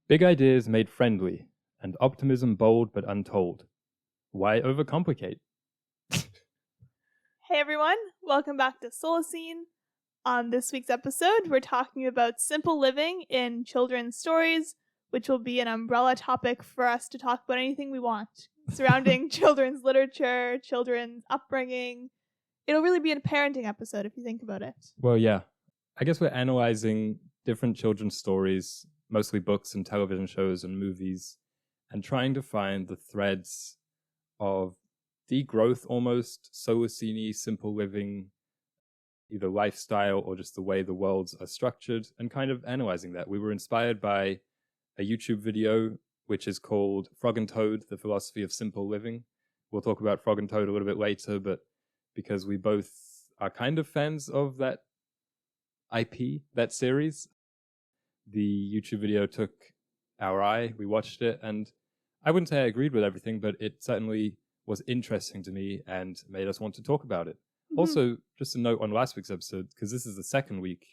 Big ideas made friendly, and optimism bold but untold. Why overcomplicate? Hey everyone, welcome back to Solacene. On this week's episode, we're talking about simple living in children's stories, which will be an umbrella topic for us to talk about anything we want surrounding children's literature, children's upbringing. It'll really be a parenting episode if you think about it. Well, yeah. I guess we're analyzing different children's stories, mostly books and television shows and movies, and trying to find the threads of degrowth almost, Solacene, simple living, either lifestyle or just the way the worlds are structured, and kind of analyzing that. We were inspired by a YouTube video which is called Frog and Toad, The Philosophy of Simple Living. We'll talk about Frog and Toad a little bit later, but because we both are kind of fans of that IP, that series, the YouTube video took our eye, we watched it, and I wouldn't say I agreed with everything, but it certainly was interesting to me and made us want to talk about it. Mm-hmm. Also, just a note on last week's episode, because this is the second week,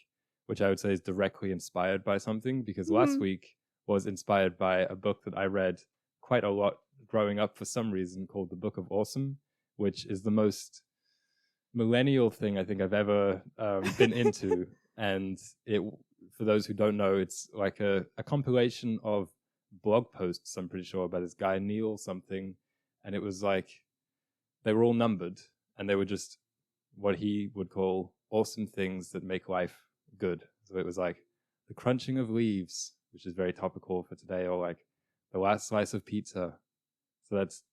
which I would say is directly inspired by something, because last week was inspired by a book that I read quite a lot growing up for some reason called The Book of Awesome, which is the most millennial thing I think I've ever been into. And it, for those who don't know, it's like a compilation of blog posts, I'm pretty sure, by this guy, Neil something. And it was like, they were all numbered, and they were just what he would call awesome things that make life good. So it was like the crunching of leaves, which is very topical for today, or like the last slice of pizza. So that's,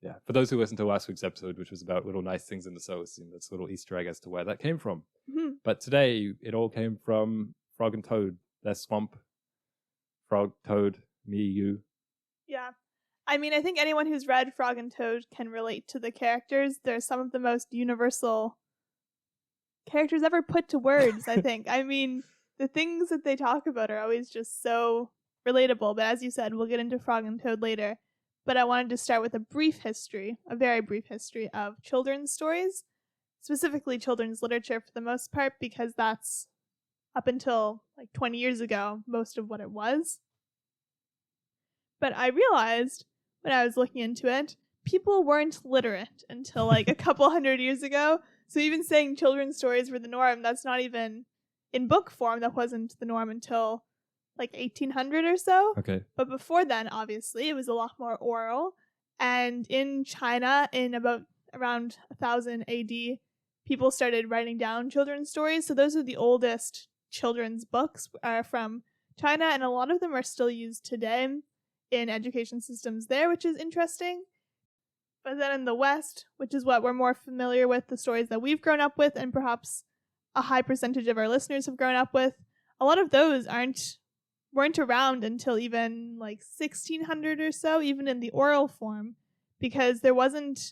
yeah, for those who listened to last week's episode, which was about little nice things in the Solacene, that's a little Easter egg as to where that came from. Mm-hmm. But today, it all came from Frog and Toad, their swamp. Frog, Toad, me, you. Yeah. I mean, I think anyone who's read Frog and Toad can relate to the characters. They're some of the most universal characters ever put to words, I think. I mean, the things that they talk about are always just so relatable. But as you said, we'll get into Frog and Toad later. But I wanted to start with a very brief history of children's stories, specifically children's literature for the most part, because that's up until like 20 years ago, most of what it was. But I realized when I was looking into it, people weren't literate until like a couple hundred years ago. So even saying children's stories were the norm, that's not even in book form. That wasn't the norm until like 1800 or so. Okay. But before then, obviously, it was a lot more oral. And in China, in about around 1000 AD, people started writing down children's stories. So those are the oldest children's books from China, and a lot of them are still used today in education systems there, which is interesting. But then in the West, which is what we're more familiar with, the stories that we've grown up with, and perhaps a high percentage of our listeners have grown up with, a lot of those weren't around until even like 1600 or so, even in the oral form, because there wasn't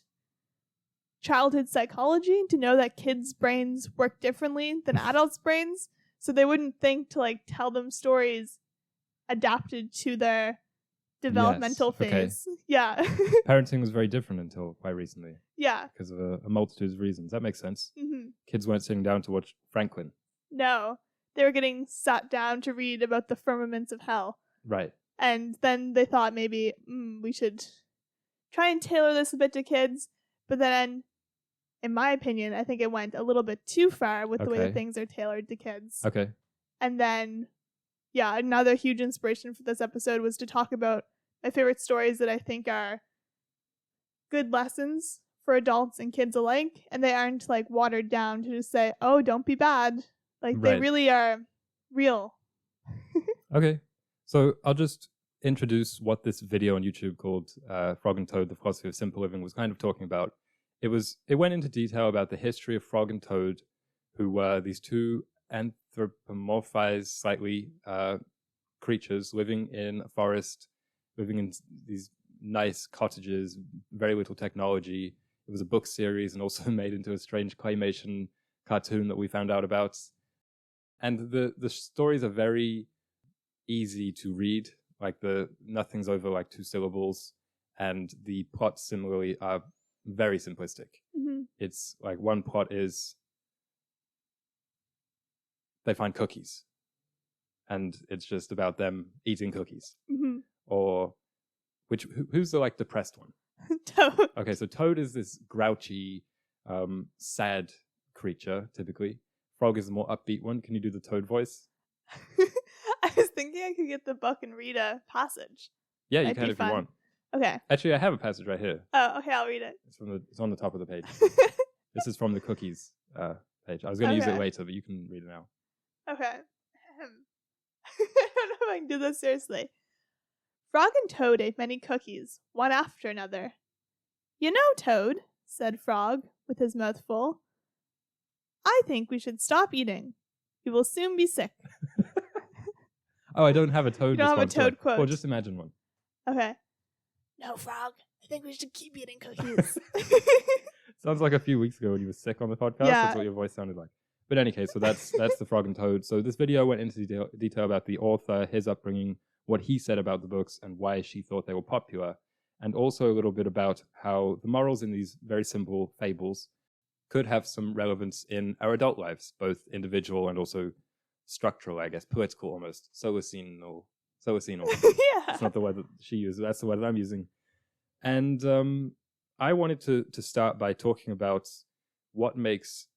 childhood psychology to know that kids' brains work differently than adults' brains, so they wouldn't think to like tell them stories adapted to their developmental phase. Okay. Yeah. Parenting was very different until quite recently. Yeah. Because of a multitude of reasons. That makes sense. Mm-hmm. Kids weren't sitting down to watch Franklin. No. They were getting sat down to read about the firmaments of hell. Right. And then they thought maybe we should try and tailor this a bit to kids. But then, in my opinion, I think it went a little bit too far with the way that things are tailored to kids. Okay. And then, yeah, another huge inspiration for this episode was to talk about my favorite stories that I think are good lessons for adults and kids alike. And they aren't like watered down to just say, oh, don't be bad. Like they really are real. Okay. So I'll just introduce what this video on YouTube called Frog and Toad, The Philosophy of Simple Living was kind of talking about. It went into detail about the history of Frog and Toad, who were these two anthropomorphized slightly creatures living in a forest, living in these nice cottages, very little technology. It was a book series and also made into a strange claymation cartoon that we found out about. And the stories are very easy to read, like nothing's over like 2 syllables, and the plots similarly are very simplistic. Mm-hmm. It's like one plot is they find cookies, and it's just about them eating cookies. Mm-hmm. Or who's the depressed one? Toad. Okay, so Toad is this grouchy, sad creature typically. Frog is the more upbeat one. Can you do the Toad voice? I was thinking I could get the book and read a passage. Yeah, you That'd can be if fun. you want. Okay. Actually, I have a passage right here. Oh, okay, I'll read it. It's on the top of the page. This is from the cookies page. I was going to use it later, but you can read it now. Okay. I don't know if I can do this seriously. Frog and Toad ate many cookies, one after another. You know, Toad, said Frog, with his mouth full, I think we should stop eating. You will soon be sick. Oh, I don't have a Toad. You don't have a response, Toad quote. Well, just imagine one. Okay. No, Frog. I think we should keep eating cookies. Sounds like a few weeks ago when you were sick on the podcast. Yeah. That's what your voice sounded like. But in any case, so that's the Frog and Toad. So this video went into detail about the author, his upbringing, what he said about the books, and why she thought they were popular. And also a little bit about how the morals in these very simple fables could have some relevance in our adult lives, both individual and also structural, I guess, political almost. Solacene. Yeah. That's not the word that she uses. That's the word that I'm using. And I wanted to start by talking about what makes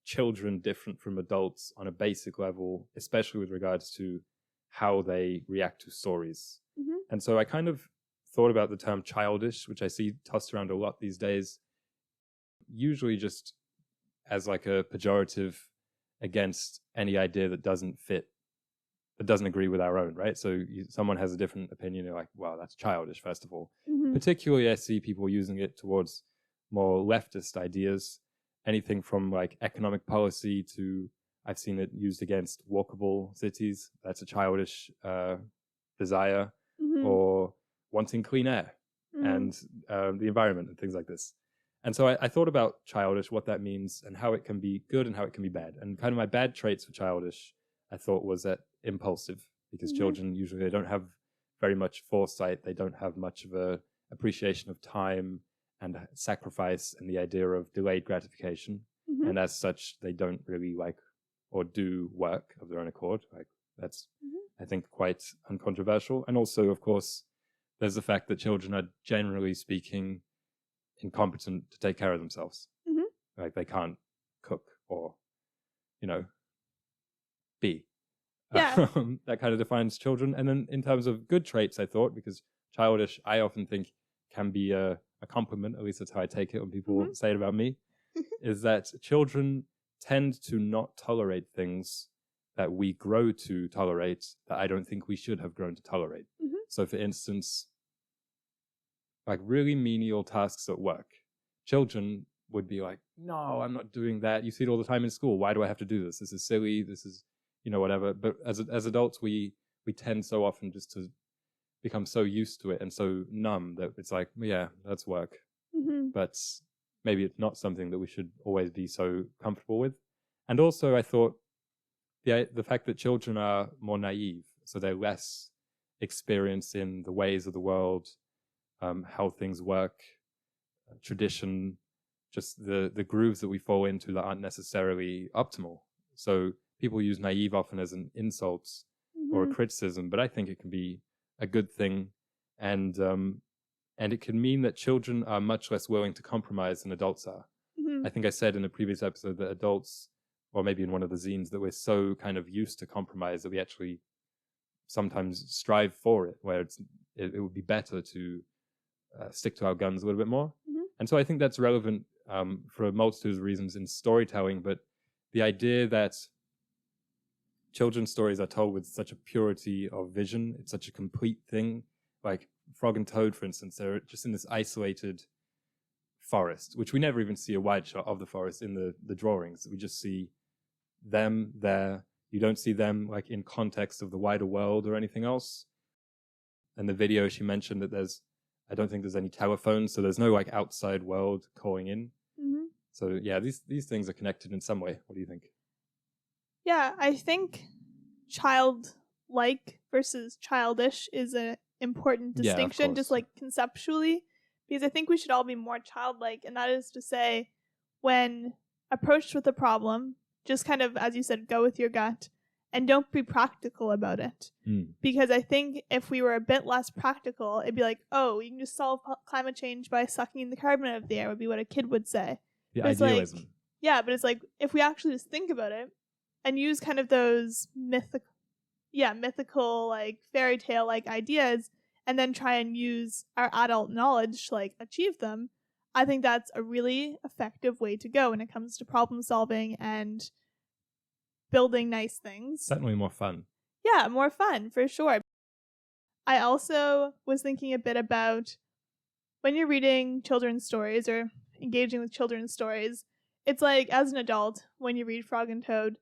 children different from adults on a basic level, especially with regards to how they react to stories. Mm-hmm. And so I kind of thought about the term childish, which I see tossed around a lot these days, usually just as a pejorative against any idea that doesn't agree with our own, right? So someone has a different opinion, you're like, wow, that's childish, first of all. Mm-hmm. Particularly, I see people using it towards more leftist ideas, anything from economic policy to, I've seen it used against walkable cities. That's a childish desire. Mm-hmm. Or wanting clean air and the environment and things like this. And so I thought about childish, what that means, and how it can be good and how it can be bad. And kind of my bad traits for childish, I thought, was that impulsive, because children usually, they don't have very much foresight. They don't have much of a appreciation of time and sacrifice and the idea of delayed gratification. Mm-hmm. And as such, they don't really like or do work of their own accord. That's, I think, quite uncontroversial. And also, of course, there's the fact that children are, generally speaking, incompetent to take care of themselves. Mm-hmm. They can't cook or, be. Yeah. That kind of defines children. And then in terms of good traits, I thought, because childish, I often think can be a compliment, at least that's how I take it when people say it about me, is that children tend to not tolerate things that we grow to tolerate that I don't think we should have grown to tolerate. Mm-hmm. So for instance, really menial tasks at work, children would be like, no, I'm not doing that. You see it all the time in school. Why do I have to do this? This is silly. This is, whatever. But as adults, we tend so often just to become so used to it and so numb that it's like, yeah, that's work. Mm-hmm. But maybe it's not something that we should always be so comfortable with. And also I thought the fact that children are more naive, so they're less experienced in the ways of the world, how things work, tradition, just the grooves that we fall into that aren't necessarily optimal. So people use naive often as an insult or a criticism, but I think it can be a good thing. And it can mean that children are much less willing to compromise than adults are. Mm-hmm. I think I said in a previous episode that adults, or maybe in one of the zines, that we're so kind of used to compromise that we actually sometimes strive for it, where it would be better to stick to our guns a little bit more. Mm-hmm. And so I think that's relevant for a multitude of reasons in storytelling, but the idea that children's stories are told with such a purity of vision, it's such a complete thing. Like Frog and Toad, for instance, they're just in this isolated forest, which we never even see a wide shot of the forest in the drawings. We just see them there. You don't see them in context of the wider world or anything else. And the video, she mentioned that I don't think there's any telephones, so there's no outside world calling in. Mm-hmm. So yeah, these things are connected in some way. What do you think? Yeah, I think childlike versus childish is an important distinction, just conceptually, because I think we should all be more childlike, and that is to say, when approached with a problem, just kind of, as you said, go with your gut and don't be practical about it. Because I think if we were a bit less practical, it'd be like, oh, you can just solve climate change by sucking the carbon out of the air, would be what a kid would say. The but idealism. Like, yeah, but it's like, if we actually just think about it and use kind of those mythical, like fairy tale like ideas, and then try and use our adult knowledge to like achieve them, I think that's a really effective way to go when it comes to problem solving and building nice things. Certainly more fun. Yeah, more fun, for sure. I also was thinking a bit about when you're reading children's stories or engaging with children's stories, it's like, as an adult, when you read Frog and Toad,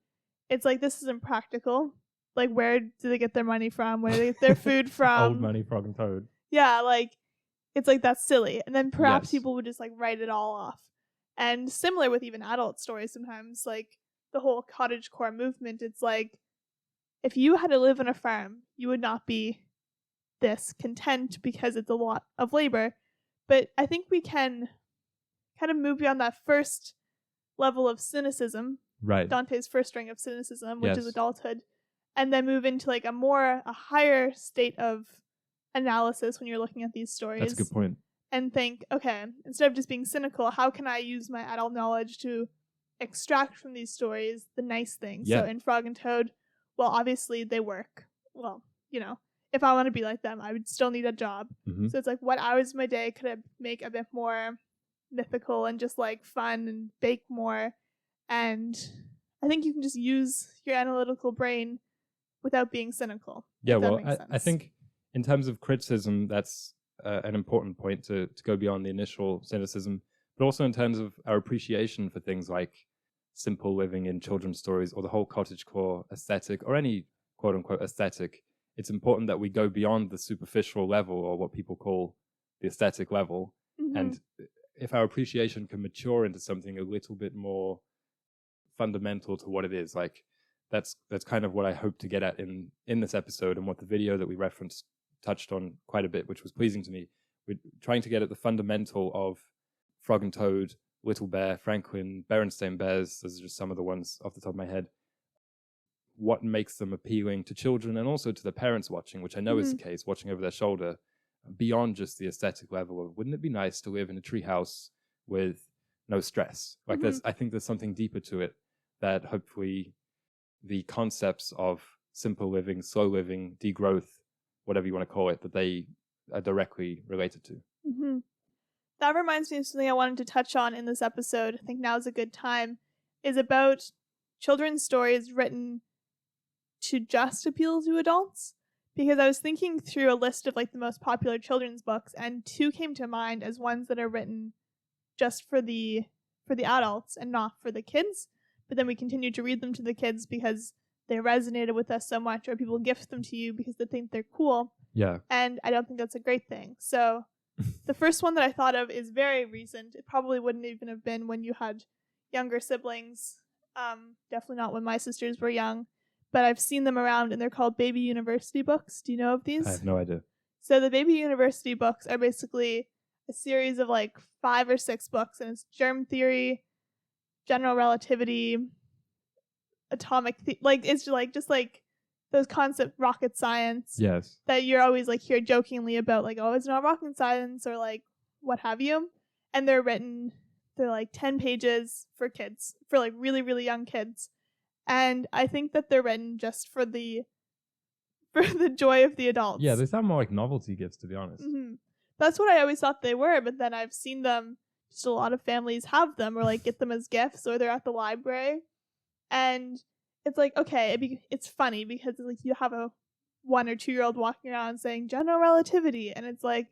it's like, this isn't practical. Like, where do they get their money from? Where do they get their food from? Old money, Frog and Toad. Yeah, like, it's like, that's silly. And then perhaps people would just like write it all off. And similar with even adult stories sometimes, like the whole cottagecore movement, it's like, if you had to live on a farm, you would not be this content because it's a lot of labor. But I think we can kind of move beyond that first level of cynicism, right? Dante's first ring of cynicism, which is adulthood, and then move into like a higher state of analysis when you're looking at these stories. That's a good point. And think, okay, instead of just being cynical, how can I use my adult knowledge to extract from these stories the nice things? Yeah. So in Frog and Toad, well, obviously they work. Well, you know, if I want to be like them, I would still need a job. Mm-hmm. So it's like, what hours of my day could I make a bit more mythical and just like fun and bake more? And I think you can just use your analytical brain without being cynical. Yeah, well, I think in terms of criticism, that's an important point to go beyond the initial cynicism, but also in terms of our appreciation for things like simple living in children's stories or the whole cottagecore aesthetic or any quote-unquote aesthetic. It's important that we go beyond the superficial level or what people call the aesthetic level. Mm-hmm. And if our appreciation can mature into something a little bit more fundamental to what it is, like that's kind of what I hope to get at in this episode, and what the video that we referenced touched on quite a bit, which was pleasing to me. We're trying to get at the fundamental of Frog and Toad, Little Bear, Franklin, Berenstain Bears. Those are just some of the ones off the top of my head. What makes them appealing to children and also to the parents watching, which I know is the case, watching over their shoulder, beyond just the aesthetic level of, wouldn't it be nice to live in a treehouse with no stress? Like I think there's something deeper to it that hopefully the concepts of simple living, slow living, degrowth, whatever you want to call it, that they are directly related to. Mm-hmm. That reminds me of something I wanted to touch on in this episode. I think now is a good time, is about children's stories written to just appeal to adults. Because I was thinking through a list of like the most popular children's books, and two came to mind as ones that are written just for the adults and not for the kids. But then we continued to read them to the kids because they resonated with us so much, or people gift them to you because they think they're cool. Yeah. And I don't think that's a great thing. So the first one that I thought of is very recent. It probably wouldn't even have been when you had younger siblings. Definitely not when my sisters were young. But I've seen them around, and they're called Baby University books. Do you know of these? I have no idea. So the Baby University books are basically a series of like 5 or 6 books, and it's germ theory, general relativity, atomic, like it's just like those concept rocket science. Yes. That you're always like hear jokingly about, like, oh, it's not rocket science or like what have you. And they're like 10 pages for kids, for like really, really young kids. And I think that they're written just for the joy of the adults. Yeah, they sound more like novelty gifts, to be honest. Mm-hmm. That's what I always thought they were, but then I've seen them, just a lot of families have them or like get them as gifts, or they're at the library. And it's like, okay, it's funny because like you have a 1 or 2-year-old walking around saying general relativity, and it's like,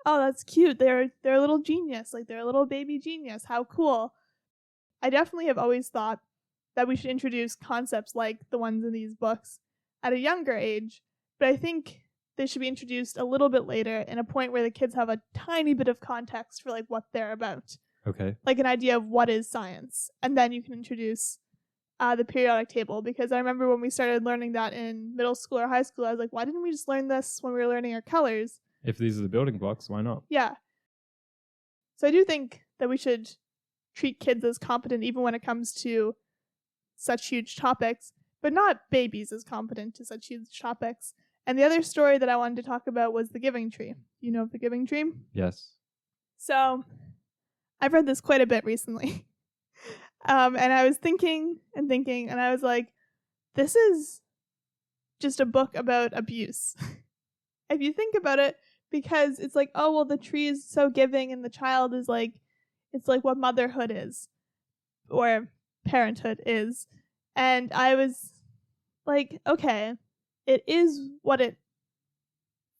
oh, that's cute. They're a little genius, like they're a little baby genius. How cool. I definitely have always thought that we should introduce concepts like the ones in these books at a younger age, but I think they should be introduced a little bit later, in a point where the kids have a tiny bit of context for like what they're about. Okay. Like an idea of what is science, and then you can introduce the periodic table, because I remember when we started learning that in middle school or high school, I was like, why didn't we just learn this when we were learning our colors? If these are the building blocks, why not? Yeah. So I do think that we should treat kids as competent even when it comes to such huge topics. but not babies as competent to such huge topics. And the other story that I wanted to talk about was The Giving Tree. You know of The Giving Tree? Yes. So I've read this quite a bit recently. And I was thinking, and I was like, this is just a book about abuse. If you think about it, because it's like, oh, well, the tree is so giving and the child is like, it's like what motherhood is or parenthood is. And I was like, okay, it is what it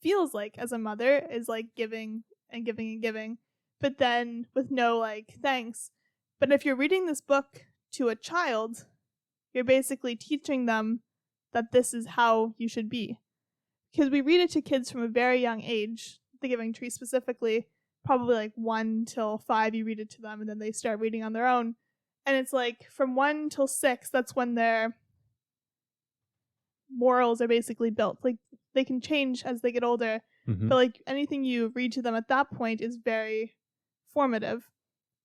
feels like as a mother, is like giving and giving and giving, but then with no like thanks. But if you're reading this book to a child, you're basically teaching them that this is how you should be. Because we read it to kids from a very young age, The Giving Tree specifically, probably like 1 till 5, you read it to them, and then they start reading on their own. And it's like from 1 till 6, that's when their morals are basically built. Like they can change as they get older, but like anything you read to them at that point is very formative.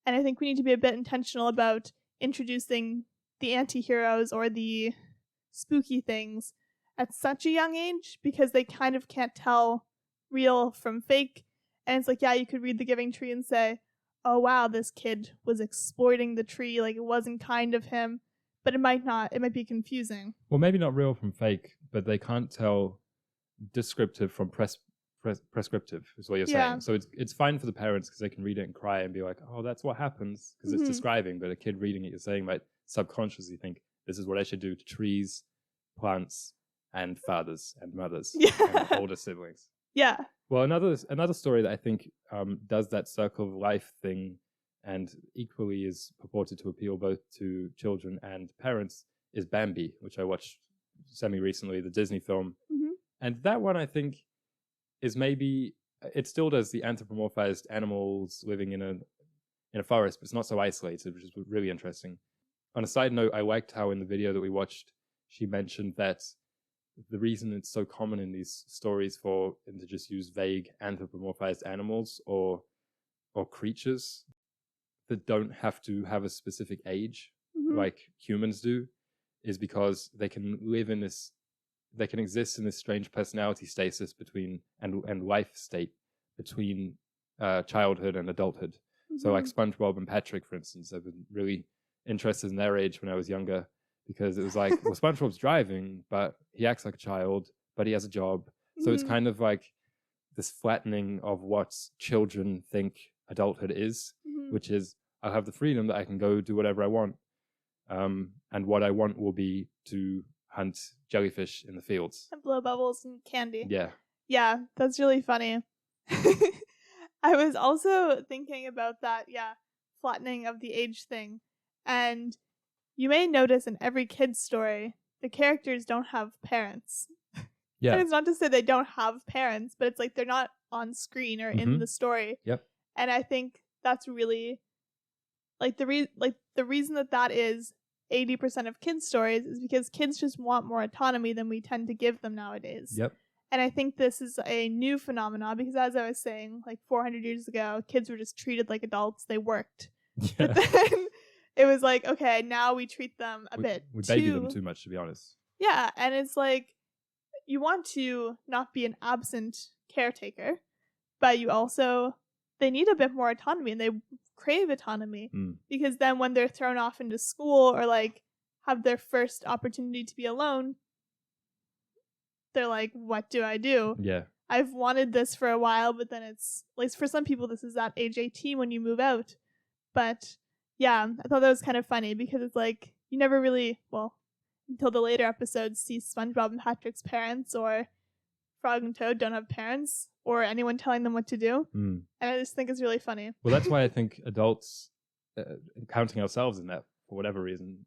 And I think we need to be a bit intentional about introducing the anti-heroes or the spooky things at such a young age, because they kind of can't tell real from fake. And it's like, yeah, you could read The Giving Tree and say, oh wow, this kid was exploiting the tree, like it wasn't kind of him, but it might be confusing. Well, maybe not real from fake, but they can't tell descriptive from prescriptive is what you're saying. So it's fine for the parents because they can read it and cry and be like, oh, that's what happens, because it's describing. But a kid reading it, you're saying, might subconsciously think, this is what I should do to trees, plants, and fathers and mothers and older siblings. Yeah. Well, another story that I think does that circle of life thing and equally is purported to appeal both to children and parents is Bambi, which I watched semi-recently, the Disney film. And that one, I think, is maybe, it still does the anthropomorphized animals living in a forest, but it's not so isolated, which is really interesting. On a side note, I liked how in the video that we watched, she mentioned that the reason it's so common in these stories for them to just use vague anthropomorphized animals or creatures that don't have to have a specific age like humans do, is because they can live in this, they can exist in this strange personality stasis between and life state between childhood and adulthood. So like SpongeBob and Patrick, for instance, I've been really interested in their age when I was younger, because it was like, well, SpongeBob's driving, but he acts like a child, but he has a job. So it's kind of like this flattening of what children think adulthood is, which is, I'll have the freedom that I can go do whatever I want. And what I want will be to hunt jellyfish in the fields. And blow bubbles and candy. Yeah. Yeah, that's really funny. I was also thinking about that, flattening of the age thing. And you may notice in every kid's story, the characters don't have parents. Yeah. And it's not to say they don't have parents, but it's like they're not on screen or in the story. Yep. And I think that's really like the reason that is 80% of kids' stories is because kids just want more autonomy than we tend to give them nowadays. Yep. And I think this is a new phenomenon because, as I was saying, like 400 years ago, kids were just treated like adults. They worked. Yeah. But then it was like, okay, now we treat them a bit we baby them too much, to be honest. Yeah, and it's like, you want to not be an absent caretaker, but you also, they need a bit more autonomy and they crave autonomy because then when they're thrown off into school or like have their first opportunity to be alone, they're like, what do I do? Yeah. I've wanted this for a while, but then it's, like, for some people, this is at age 18 when you move out. But yeah, I thought that was kind of funny because it's like, you never really, well, until the later episodes, see SpongeBob and Patrick's parents or Frog and Toad don't have parents or anyone telling them what to do. And I just think it's really funny. Well, that's why I think adults, counting ourselves in that for whatever reason,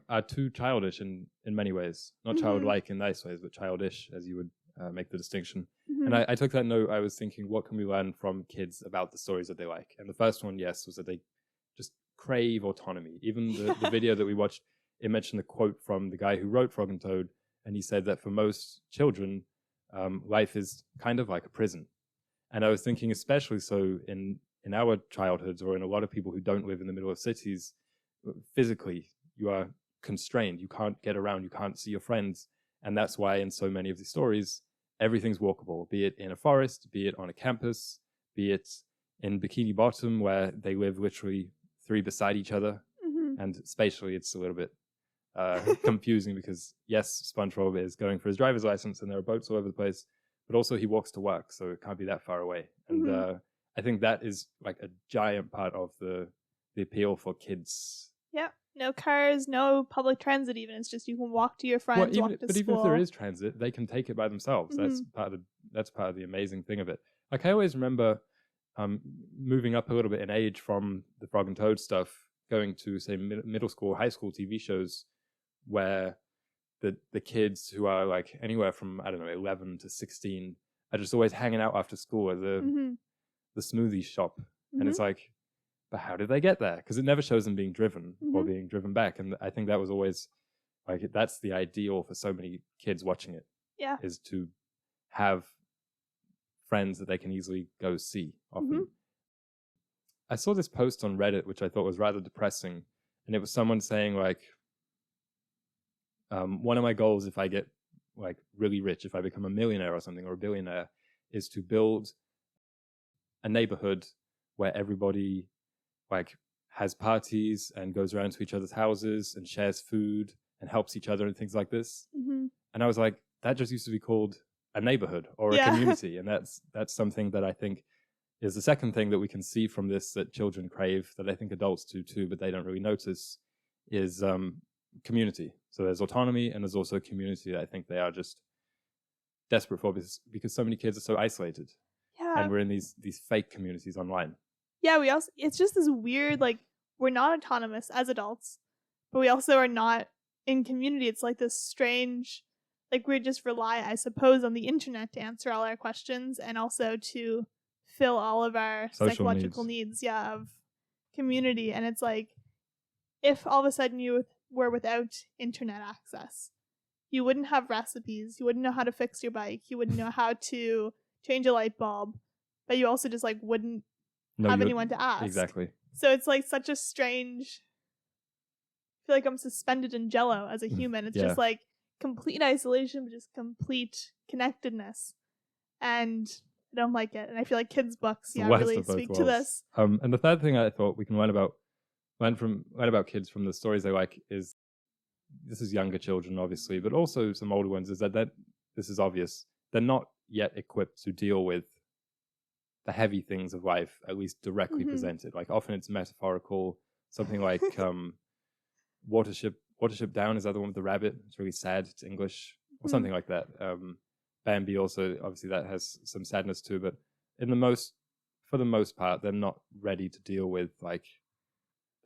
are too childish in many ways. Not childlike in nice ways, but childish, as you would make the distinction. And I took that note. I was thinking, what can we learn from kids about the stories that they like? And the first one, yes, was that they just crave autonomy. Even the video that we watched, it mentioned a quote from the guy who wrote Frog and Toad, and he said that for most children, life is kind of like a prison. And I was thinking, especially so in our childhoods or in a lot of people who don't live in the middle of cities, physically, you are constrained. You can't get around, you can't see your friends. And that's why in so many of these stories, everything's walkable, be it in a forest, be it on a campus, be it in Bikini Bottom, where they live literally 3 beside each other. Mm-hmm. And spatially, it's a little bit confusing because, yes, SpongeBob is going for his driver's license and there are boats all over the place, but also he walks to work, so it can't be that far away. And I think that is like a giant part of the appeal for kids. Yeah. No cars, no public transit even. It's just you can walk to your friends, walk to school. But even if there is transit, they can take it by themselves. Mm-hmm. That's part of the amazing thing of it. Like I always remember moving up a little bit in age from the Frog and Toad stuff, going to say middle school, high school TV shows where the kids who are like anywhere from, I don't know, 11 to 16 are just always hanging out after school at the smoothie shop. And it's like, but how did they get there? Because it never shows them being driven or being driven back. And I think that was always like, that's the ideal for so many kids watching it. Yeah. Is to have friends that they can easily go see often. I saw this post on Reddit, which I thought was rather depressing. And it was someone saying like, one of my goals if I get like really rich, if I become a millionaire or something, or a billionaire, is to build a neighborhood where everybody like has parties and goes around to each other's houses and shares food and helps each other and things like this. And I was like, that just used to be called a neighborhood or a community. And that's something that I think is the second thing that we can see from this that children crave, that I think adults do too, but they don't really notice, is community. So there's autonomy and there's also community that I think they are just desperate for because so many kids are so isolated. Yeah. And we're in these fake communities online. Yeah, it's just this weird, like, we're not autonomous as adults, but we also are not in community. It's like this strange, like, we just rely, I suppose, on the internet to answer all our questions and also to fill all of our psychological needs of community. And it's like, if all of a sudden you were without internet access, you wouldn't have recipes, you wouldn't know how to fix your bike, you wouldn't know how to change a light bulb, but you also just like wouldn't have anyone to ask. Exactly. So it's like such a strange, I feel like I'm suspended in jello as a human. It's just like complete isolation, but just complete connectedness. And I don't like it. And I feel like kids' books really speak to this. And the third thing I thought we can learn about kids from the stories they like is, this is younger children obviously, but also some older ones, is that this is obvious, they're not yet equipped to deal with the heavy things of life, at least directly presented. Like often it's metaphorical, something like Watership Down is the other one with the rabbit. It's really sad, it's English, or something like that. Bambi also, obviously that has some sadness too, but for the most part, they're not ready to deal with like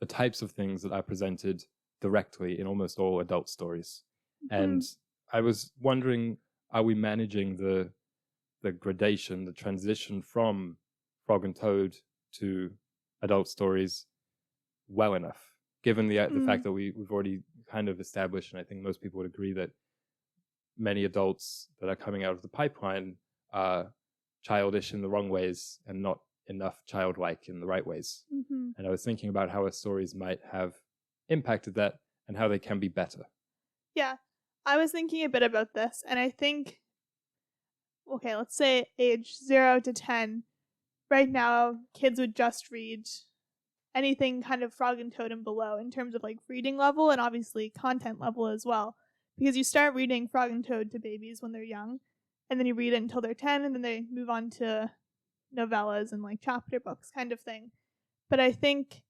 the types of things that are presented directly in almost all adult stories. And I was wondering, are we managing the gradation, the transition from Frog and Toad to adult stories well enough, given the fact that we've already kind of established, and I think most people would agree, that many adults that are coming out of the pipeline are childish in the wrong ways and not enough childlike in the right ways. And I was thinking about how our stories might have impacted that and how they can be better. Yeah, I was thinking a bit about this, and I think, okay, let's say age 0 to 10. Right now, kids would just read anything kind of Frog and Toad and below in terms of like reading level and obviously content level as well. Because you start reading Frog and Toad to babies when they're young, and then you read it until they're 10, and then they move on to novellas and like chapter books kind of thing. But I think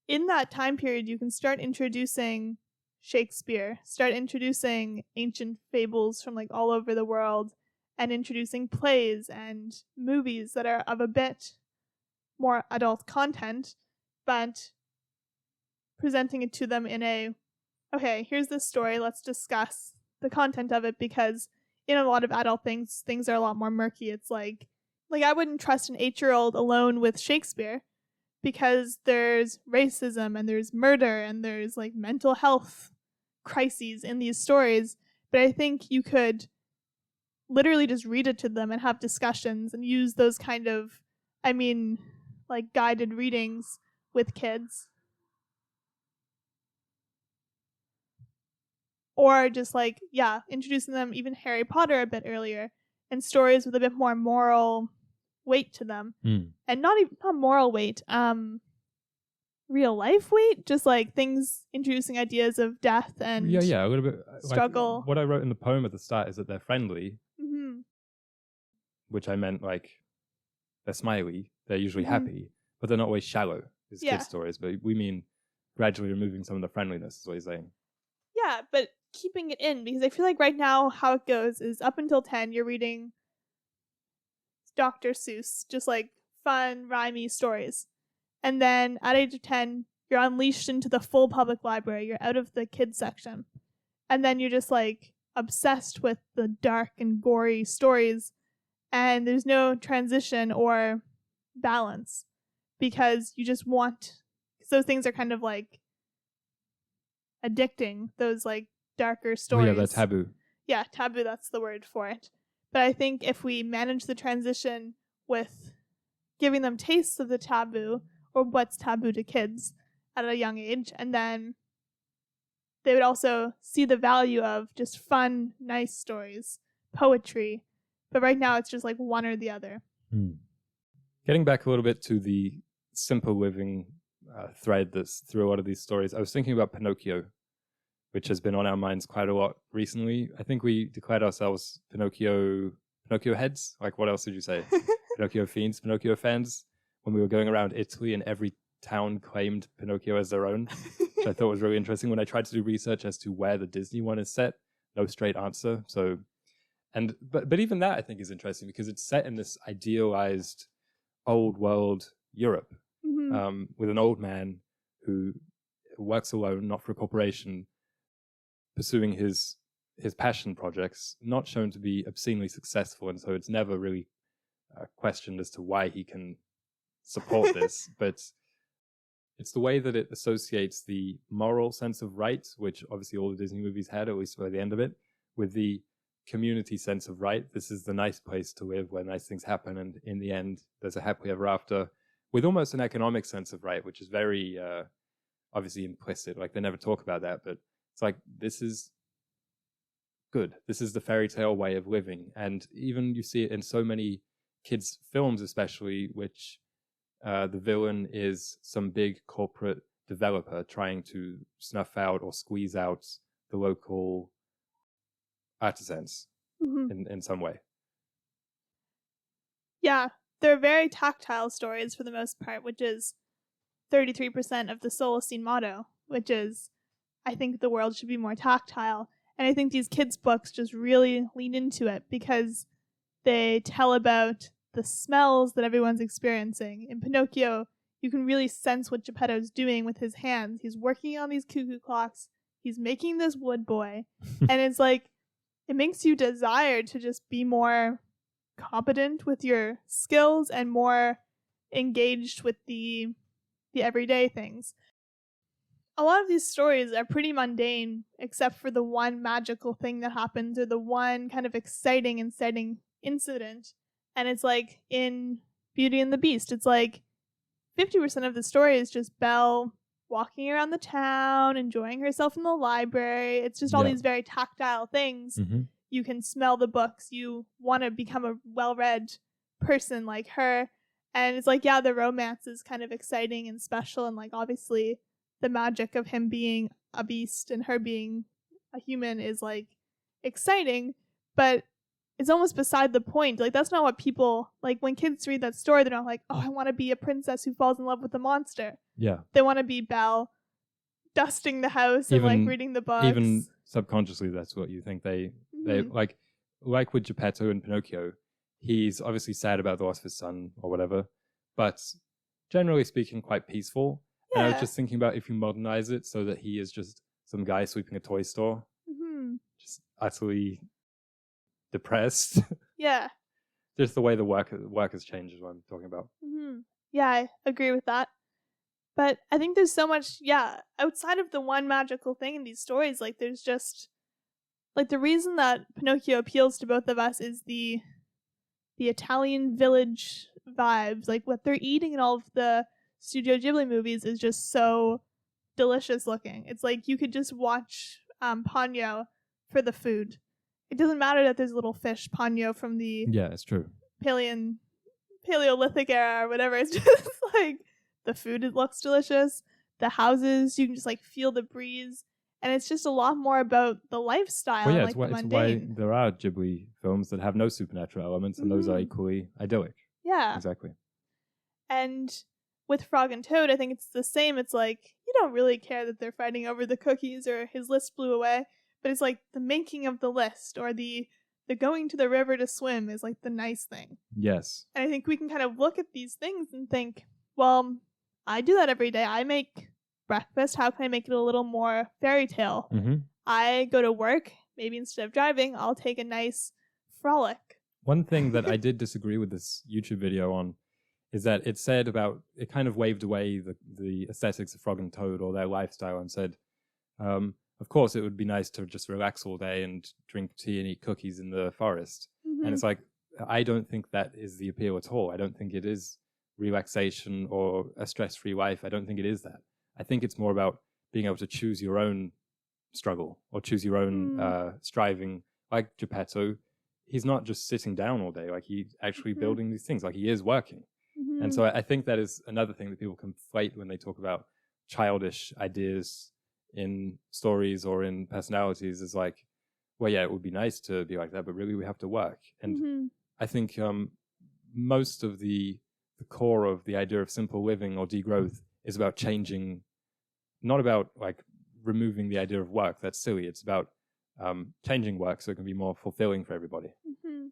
in that time period, you can start introducing Shakespeare, start introducing ancient fables from like all over the world, and introducing plays and movies that are of a bit more adult content, but presenting it to them in a, okay, here's this story, let's discuss the content of it, because in a lot of adult things are a lot more murky. It's like I wouldn't trust an 8-year-old alone with Shakespeare, because there's racism and there's murder and there's like mental health crises in these stories. But I think you could literally just read it to them and have discussions and use those kind of, like guided readings with kids. or just like, introducing them, even Harry Potter a bit earlier, and stories with a bit more moral weight to them. And not moral weight, real life weight, just like things introducing ideas of death and a little bit struggle. Like, what I wrote in the poem at the start is that they're friendly, which I meant like they're smiley, they're usually happy, but they're not always shallow as kids' stories. But we mean gradually removing some of the friendliness, is what he's saying. Yeah, but keeping it in, because I feel like right now how it goes is up until 10 you're reading Dr. Seuss, just like fun, rhymey stories. And then at age of 10, you're unleashed into the full public library. You're out of the kids section. And then you're just like obsessed with the dark and gory stories. And there's no transition or balance because you just want, because those things are kind of like addicting, those like darker stories. Yeah, that's taboo. Yeah, taboo, that's the word for it. But I think if we manage the transition with giving them tastes of the taboo or what's taboo to kids at a young age, and then they would also see the value of just fun, nice stories, poetry. But right now it's just like one or the other. Getting back a little bit to the simple living thread that's through a lot of these stories, I was thinking about Pinocchio, which has been on our minds quite a lot recently. I think we declared ourselves Pinocchio heads. Like, what else did you say? Pinocchio fiends, Pinocchio fans, when we were going around Italy and every town claimed Pinocchio as their own, which I thought was really interesting. When I tried to do research as to where the Disney one is set, no straight answer. So, but even that I think is interesting because it's set in this idealized old world Europe, with an old man who works alone, not for a corporation, pursuing his passion projects, not shown to be obscenely successful, and so it's never really questioned as to why he can support this. But it's the way that it associates the moral sense of right, which obviously all the Disney movies had, at least by the end of it, with the community sense of right. This is the nice place to live where nice things happen, and in the end there's a happily ever after, with almost an economic sense of right, which is very obviously implicit. Like, they never talk about that, but it's like, this is good. This is the fairy tale way of living. And even you see it in so many kids' films, especially, which the villain is some big corporate developer trying to snuff out or squeeze out the local artisans in some way. Yeah, they're very tactile stories for the most part, which is 33% of the Solacene motto, which is, I think the world should be more tactile. And I think these kids' books just really lean into it because they tell about the smells that everyone's experiencing. In Pinocchio, you can really sense what Geppetto's doing with his hands. He's working on these cuckoo clocks. He's making this wood boy. And it's like, it makes you desire to just be more competent with your skills and more engaged with the everyday things. A lot of these stories are pretty mundane, except for the one magical thing that happens or the one kind of exciting incident. And it's like in Beauty and the Beast, it's like 50% of the story is just Belle walking around the town, enjoying herself in the library. It's just all these very tactile things. You can smell the books. You want to become a well-read person like her. And it's like, the romance is kind of exciting and special. And like, obviously, the magic of him being a beast and her being a human is like exciting. But it's almost beside the point. Like, that's not what people, like, when kids read that story, they're not like, oh, I want to be a princess who falls in love with a monster. Yeah. They want to be Belle dusting the house and like reading the books. Even subconsciously, that's what you think they like with Geppetto and Pinocchio. He's obviously sad about the loss of his son or whatever, but generally speaking, quite peaceful. And I was just thinking about if you modernize it so that he is just some guy sweeping a toy store, just utterly depressed. Yeah. Just the way the work has changed is what I'm talking about. Yeah, I agree with that. But I think there's so much, outside of the one magical thing in these stories, like there's just, like the reason that Pinocchio appeals to both of us is the Italian village vibes. Like what they're eating in all of the Studio Ghibli movies is just so delicious looking. It's like you could just watch ponyo for the food. It doesn't matter that there's a little fish ponyo from the Yeah, it's true. Paleolithic era or whatever. It's just like the food, it looks delicious. The houses, you can just like feel the breeze. And it's just a lot more about the lifestyle, Well, yeah, and, like, the it's why mundane. there are Ghibli films that have no supernatural elements, and those are equally idyllic. Yeah. Exactly. And with Frog and Toad, I think it's the same. It's like, you don't really care that they're fighting over the cookies or his list blew away, but it's like the making of the list or the going to the river to swim is like the nice thing. Yes. And I think we can kind of look at these things and think, well, I do that every day. I make breakfast. How can I make it a little more fairy tale? Mm-hmm. I go to work. Maybe instead of driving, I'll take a nice frolic. One thing that I did disagree with this YouTube video on is that it said about, it kind of waved away the aesthetics of Frog and Toad or their lifestyle and said, of course, it would be nice to just relax all day and drink tea and eat cookies in the forest. Mm-hmm. And it's like, I don't think that is the appeal at all. I don't think it is relaxation or a stress-free life. I don't think it is that. I think it's more about being able to choose your own struggle or choose your own striving. Like Geppetto, he's not just sitting down all day. Like, he's actually building these things. Like, he is working. Mm-hmm. And so I think that is another thing that people conflate when they talk about childish ideas in stories or in personalities, is like, well, yeah, it would be nice to be like that, but really we have to work. And I think most of the core of the idea of simple living or degrowth is about changing, not about like removing the idea of work. That's silly. It's about changing work so it can be more fulfilling for everybody. Mm-hmm.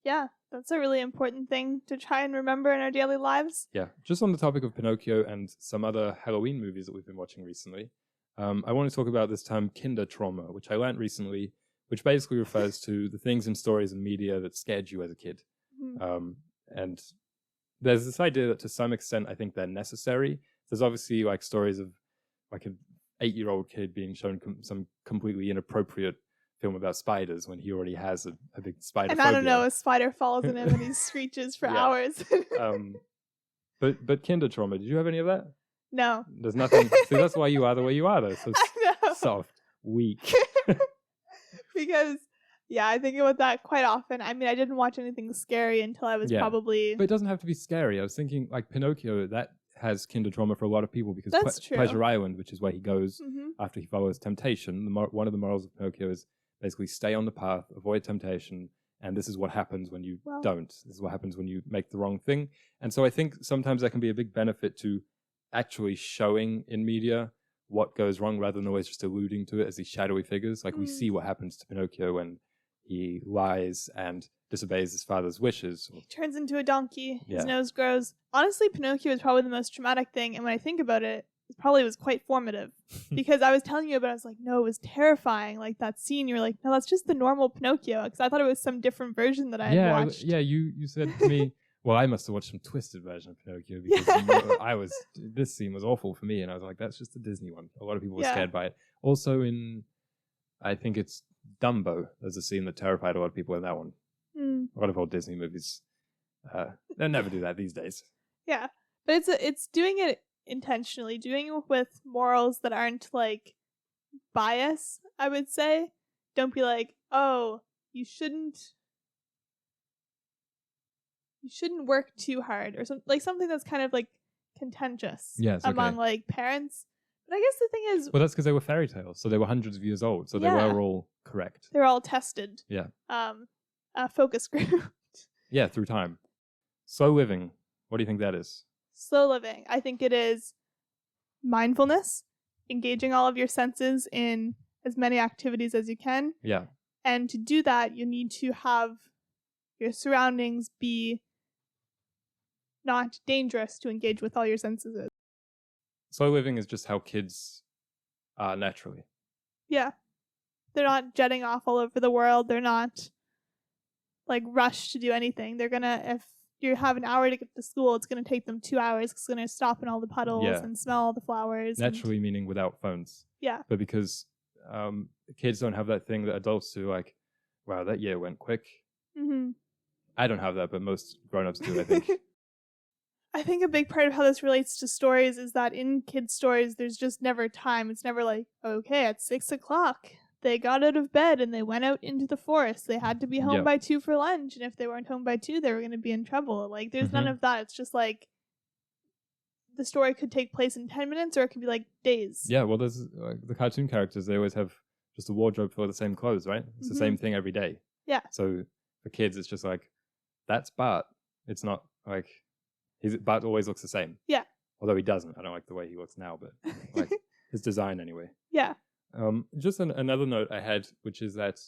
Yeah, that's a really important thing to try and remember in our daily lives. Yeah, just on the topic of Pinocchio and some other Halloween movies that we've been watching recently, I want to talk about this term Kindertrauma, which I learned recently, which basically refers to the things in stories and media that scared you as a kid. And there's this idea that to some extent I think they're necessary. There's obviously like stories of like an 8-year-old kid being shown some completely inappropriate film about spiders when he already has a big spider and phobia. I don't know, a spider falls in him and he screeches for hours. But Kindertrauma, did you have any of that? No. There's nothing. See, that's why you are the way you are, though. So soft, weak. Because, yeah, I think about that quite often. I mean, I didn't watch anything scary until I was probably... But it doesn't have to be scary. I was thinking, like, Pinocchio, that has Kindertrauma for a lot of people because That's true. Pleasure Island, which is where he goes after he follows temptation, one of the morals of Pinocchio is basically stay on the path, avoid temptation, and this is what happens when you don't. This is what happens when you make the wrong thing. And so I think sometimes that can be a big benefit to actually showing in media what goes wrong rather than always just alluding to it as these shadowy figures. Like we see what happens to Pinocchio when he lies and disobeys his father's wishes. He turns into a donkey. His nose grows. Honestly, Pinocchio is probably the most traumatic thing. And when I think about it, it probably was quite formative. Because I was telling you about it, I was like, no, it was terrifying. Like that scene, you were like, no, that's just the normal Pinocchio. Because I thought it was some different version that I had watched. Yeah, you said to me, well, I must have watched some twisted version of Pinocchio because this scene was awful for me. And I was like, that's just the Disney one. A lot of people were scared by it. Also I think it's Dumbo. There's a scene that terrified a lot of people in that one. A lot of old Disney movies. They'll never do that these days. Yeah. But it's doing it intentionally, doing it with morals that aren't like bias, I would say. Don't be like, oh, you shouldn't work too hard or something that's kind of like contentious among like parents. But I guess the thing is, well, that's because they were fairy tales, so they were hundreds of years old, so they were all correct. They're all tested. Yeah. Focus group. Yeah, through time. Slow living. What do you think that is? Slow living. I think it is mindfulness, engaging all of your senses in as many activities as you can. Yeah. And to do that, you need to have your surroundings be not dangerous to engage with all your senses. Slow living is just how kids are naturally. Yeah. They're not jetting off all over the world. They're not like rushed to do anything. They're gonna, if you have an hour to get to school, it's gonna take them 2 hours because it's gonna stop in all the puddles and smell all the flowers. Naturally, meaning without phones. Yeah. But because kids don't have that thing that adults do, like, wow, that year went quick. I don't have that, but most grown-ups do, I think. I think a big part of how this relates to stories is that in kids' stories, there's just never time. It's never like, okay, at 6:00, they got out of bed and they went out into the forest. They had to be home Yep. by 2 for lunch. And if they weren't home by 2, they were going to be in trouble. Like, there's none of that. It's just like the story could take place in 10 minutes or it could be like days. Yeah, well, there's the cartoon characters, they always have just a wardrobe full of the same clothes, right? It's the same thing every day. Yeah. So for kids, it's just like, that's Bart. It's not like, Bart always looks the same. Yeah. Although he doesn't. I don't like the way he looks now, but like his design anyway. Yeah. Just another note I had, which is that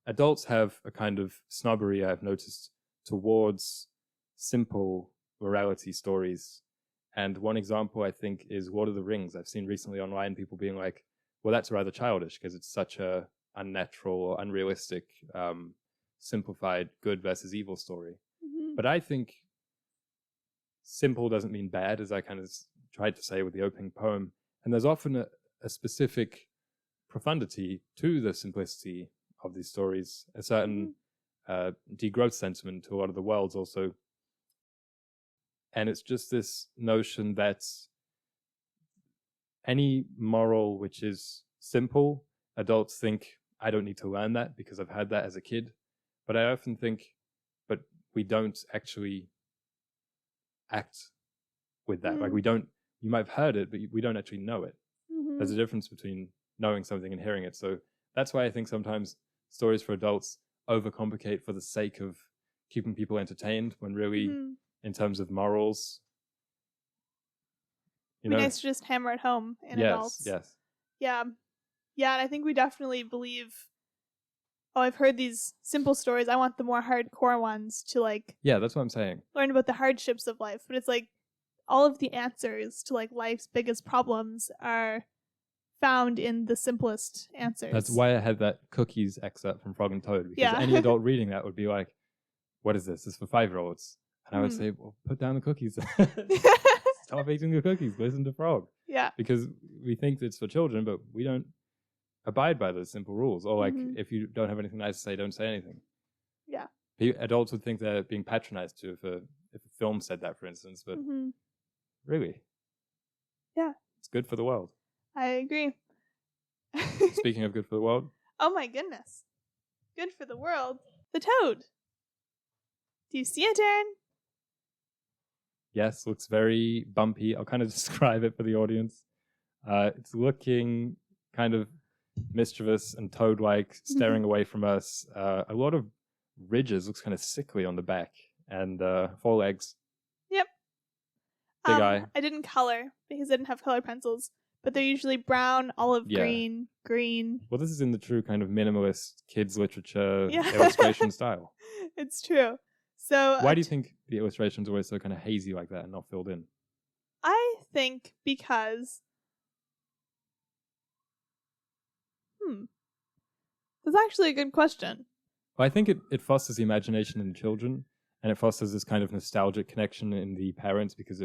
adults have a kind of snobbery, I've noticed, towards simple morality stories. And one example, I think, is Lord of the Rings. I've seen recently online people being like, well, that's rather childish because it's such a unnatural or unrealistic, simplified good versus evil story. But I think simple doesn't mean bad, as I kind of tried to say with the opening poem. And there's often a specific profundity to the simplicity of these stories, a certain degrowth sentiment to a lot of the worlds also. And it's just this notion that any moral which is simple, adults think, I don't need to learn that because I've had that as a kid. But I often think, but we don't actually act with that. Like you might have heard it, but we don't actually know it. There's a difference between knowing something and hearing it. So that's why I think sometimes stories for adults overcomplicate for the sake of keeping people entertained, when really, in terms of morals, it'd be nice to just hammer it home in adults. Yes. Yeah. Yeah, and I think we definitely believe, I've heard these simple stories. I want the more hardcore ones to like... Yeah, that's what I'm saying. Learn about the hardships of life. But it's like all of the answers to like life's biggest problems are found in the simplest answers. That's why I had that cookies excerpt from Frog and Toad. Because any adult reading that would be like, what is this? This is for 5-year-olds. And I would say, well, put down the cookies. Stop eating the cookies. Listen to Frog. Yeah. Because we think it's for children, but we don't abide by those simple rules. Or like, if you don't have anything nice to say, don't say anything. Yeah. Adults would think they're being patronized to if a film said that, for instance. But really, yeah, it's good for the world. I agree. Speaking of good for the world. Oh my goodness. Good for the world. The toad. Do you see it, Darren? Yes, looks very bumpy. I'll kind of describe it for the audience. It's looking kind of mischievous and toad-like, staring away from us. A lot of ridges, looks kind of sickly on the back, and 4 legs. Yep. Big eye. I didn't color because I didn't have colored pencils, but they're usually brown, olive green. Well, this is in the true kind of minimalist kids literature illustration style. It's true. So why do you think the illustrations are always so kind of hazy like that and not filled in? I think because that's actually a good question. Well, I think it fosters the imagination in the children, and it fosters this kind of nostalgic connection in the parents, because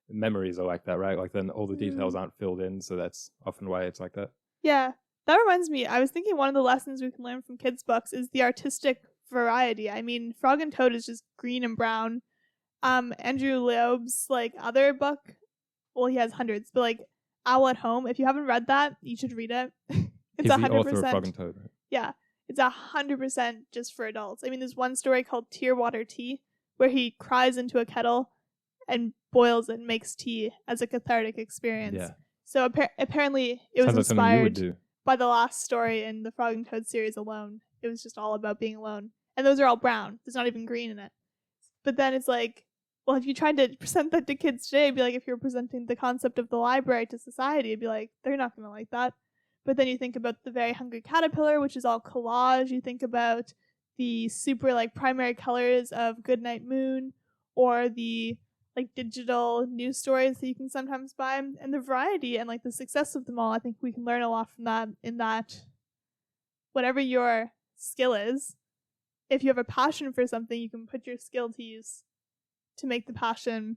memories are like that, right? Like then all the details aren't filled in, so that's often why it's like that. Yeah. That reminds me, I was thinking one of the lessons we can learn from kids' books is the artistic variety. I mean, Frog and Toad is just green and brown. Andrew Loeb's like other book, well, he has hundreds, but like Owl at Home, if you haven't read that, you should read it. It's 100%. The author of Frog and Toad, right? Yeah, it's 100% just for adults. I mean, there's one story called Tearwater Tea where he cries into a kettle and boils and makes tea as a cathartic experience. Yeah. So apparently it was inspired by the last story in the Frog and Toad series alone. It was just all about being alone. And those are all brown. There's not even green in it. But then it's like, well, if you tried to present that to kids today, it'd be like if you're presenting the concept of the library to society, it'd be like, they're not going to like that. But then you think about The Very Hungry Caterpillar, which is all collage. You think about the super like primary colors of Goodnight Moon, or the like digital news stories that you can sometimes buy, and the variety and like the success of them all. I think we can learn a lot from that, in that whatever your skill is, if you have a passion for something, you can put your skill to use to make the passion,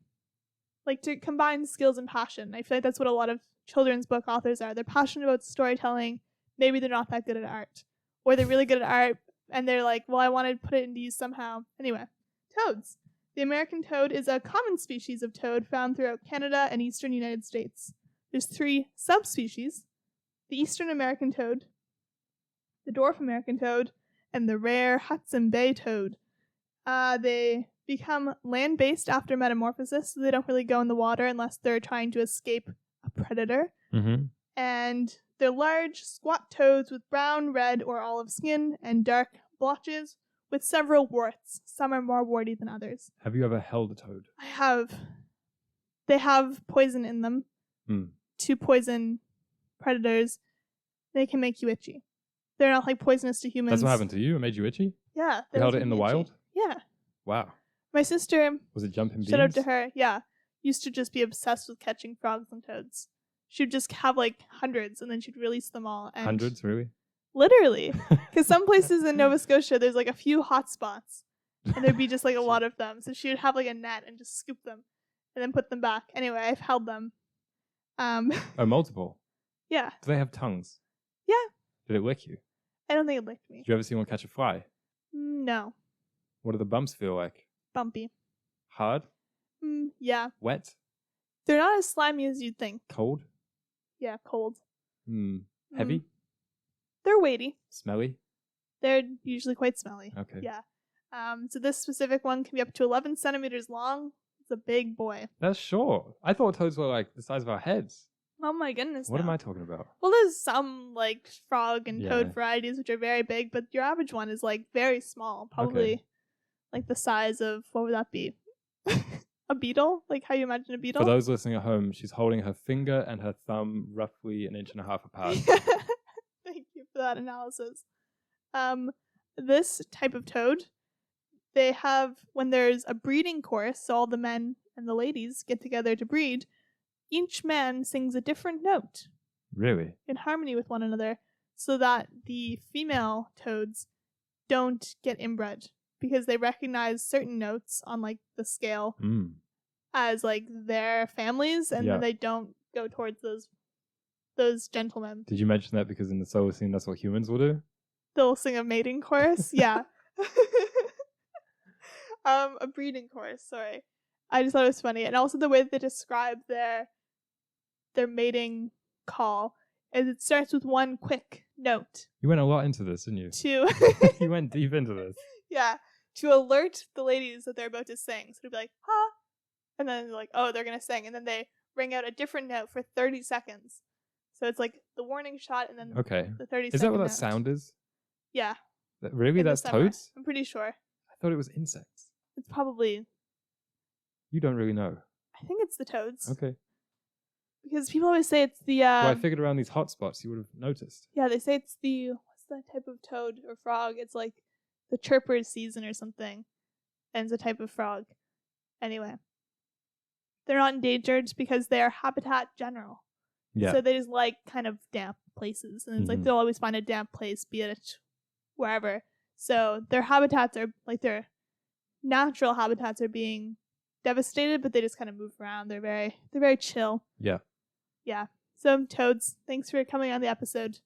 like to combine skills and passion. I feel like that's what a lot of children's book authors are. They're passionate about storytelling. Maybe they're not that good at art, or they're really good at art and they're like, well, I want to put it into use somehow. Anyway, toads. The American toad is a common species of toad found throughout Canada and eastern United States. There's 3 subspecies: the eastern American toad, the dwarf American toad, and the rare Hudson Bay toad. They become land-based after metamorphosis, so they don't really go in the water unless they're trying to escape a predator. Mm-hmm. And they're large, squat toads with brown, red, or olive skin and dark blotches with several warts. Some are more warty than others. Have you ever held a toad? I have. They have poison in them. To poison predators. They can make you itchy. They're not like poisonous to humans. That's what happened to you? It made you itchy? Yeah. You held it in the wild? Yeah. Wow. My sister, Was it jumping beans? shout out to her, yeah, used to just be obsessed with catching frogs and toads. She'd just have like hundreds and then she'd release them all. And Hundreds, really? Literally. Because some places in Nova Scotia, there's like a few hot spots and there'd be just like a lot of them. So she would have like a net and just scoop them and then put them back. Anyway, I've held them. Oh, multiple? Yeah. Do they have tongues? Yeah. Did it lick you? I don't think it licked me. Did you ever see one catch a fly? No. What do the bumps feel like? Bumpy. Hard? Yeah. Wet? They're not as slimy as you'd think. Cold? Yeah, cold. Heavy? They're weighty. Smelly? They're usually quite smelly. Okay. Yeah. So this specific one can be up to 11 centimeters long. It's a big boy. That's short. I thought toads were like the size of our heads. Oh my goodness. What no. am I talking about? Well, there's some like frog and toad Yeah. varieties which are very big, but your average one is like very small. Probably like the size of, what would that be? A beetle? Like how you imagine a beetle? For those listening at home, she's holding her finger and her thumb roughly 1.5 inches apart. Thank you for that analysis. This type of toad, they have, when there's a breeding course, so all the men and the ladies get together to breed, each man sings a different note. Really? In harmony with one another, so that the female toads don't get inbred, because they recognize certain notes on like the scale as like their families, and then they don't go towards those gentlemen. Did you mention that because in the solar scene that's what humans will do? They'll sing a mating chorus. Yeah. A breeding chorus, sorry. I just thought it was funny. And also the way that they describe their mating call is it starts with one quick note. You went a lot into this, didn't you? You went deep into this. Yeah. To alert the ladies that they're about to sing. So it'll be like, huh? And then they're like, oh, they're going to sing. And then they ring out a different note for 30 seconds. So it's like the warning shot and then the 30 Is that what note. that sound is? Yeah. Really? That's toads? I'm pretty sure. I thought it was insects. It's probably... You don't really know. I think it's the toads. Okay. Because people always say it's the... Well, I figured around these hot spots you would have noticed. Yeah, they say it's the... What's that type of toad or frog? It's like the chirper's season or something. And it's a type of frog. Anyway. They're not endangered because they're habitat general. Yeah. So they just like kind of damp places. And it's like they'll always find a damp place, be it wherever. So their habitats are... like their natural habitats are being devastated, but they just kind of move around. They're very chill. Yeah. Yeah. So toads, thanks for coming on the episode.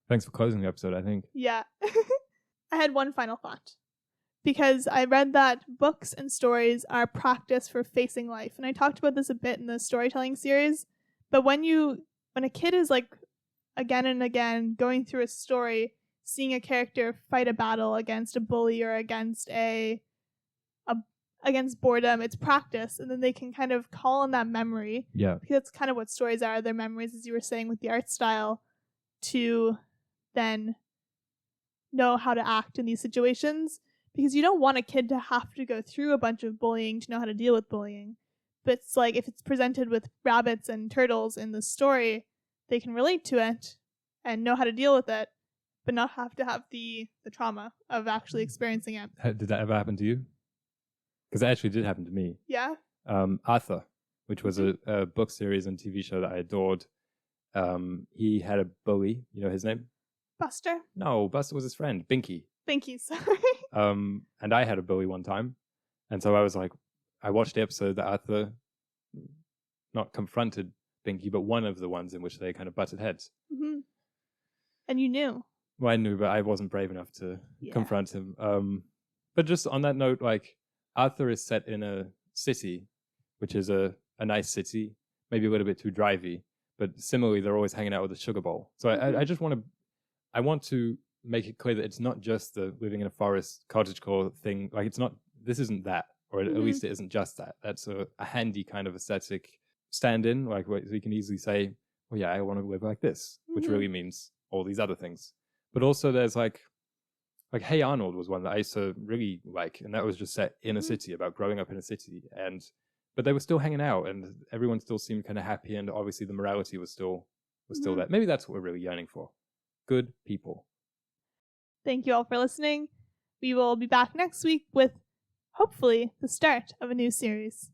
Thanks for closing the episode, I think. Yeah. I had one final thought. Because I read that books and stories are practice for facing life. And I talked about this a bit in the storytelling series. But when a kid is like again and again going through a story, seeing a character fight a battle against a bully or against against boredom, it's practice, and then they can kind of call on that memory. Yeah. Because that's kind of what stories are. They're memories, as you were saying, with the art style, to then know how to act in these situations. Because you don't want a kid to have to go through a bunch of bullying to know how to deal with bullying. But it's like if it's presented with rabbits and turtles in the story, they can relate to it and know how to deal with it, but not have to have the trauma of actually experiencing it. Did that ever happen to you? Because it actually did happen to me. Yeah? Arthur, which was a book series and TV show that I adored. He had a bully. You know his name? Buster? No, Buster was his friend. Binky. Binky, sorry. And I had a bully one time. And so I was like, I watched the episode that Arthur not confronted Binky, but one of the ones in which they kind of butted heads. Mm-hmm. And you knew. Well, I knew, but I wasn't brave enough to confront him. But just on that note, like, Arthur is set in a city, which is a nice city, maybe a little bit too drivey, but similarly, they're always hanging out with a sugar bowl. So I just want to make it clear that it's not just the living in a forest cottagecore thing. Like, this isn't that, or at least it isn't just that. That's a handy kind of aesthetic stand-in. Like, so you can easily say, well, yeah, I want to live like this, which really means all these other things. But also there's like Hey Arnold was one that I used to really like, and that was just set in a city, about growing up in a city. But they were still hanging out, and everyone still seemed kind of happy, and obviously the morality was still there. Maybe that's what we're really yearning for. Good people. Thank you all for listening. We will be back next week with, hopefully, the start of a new series.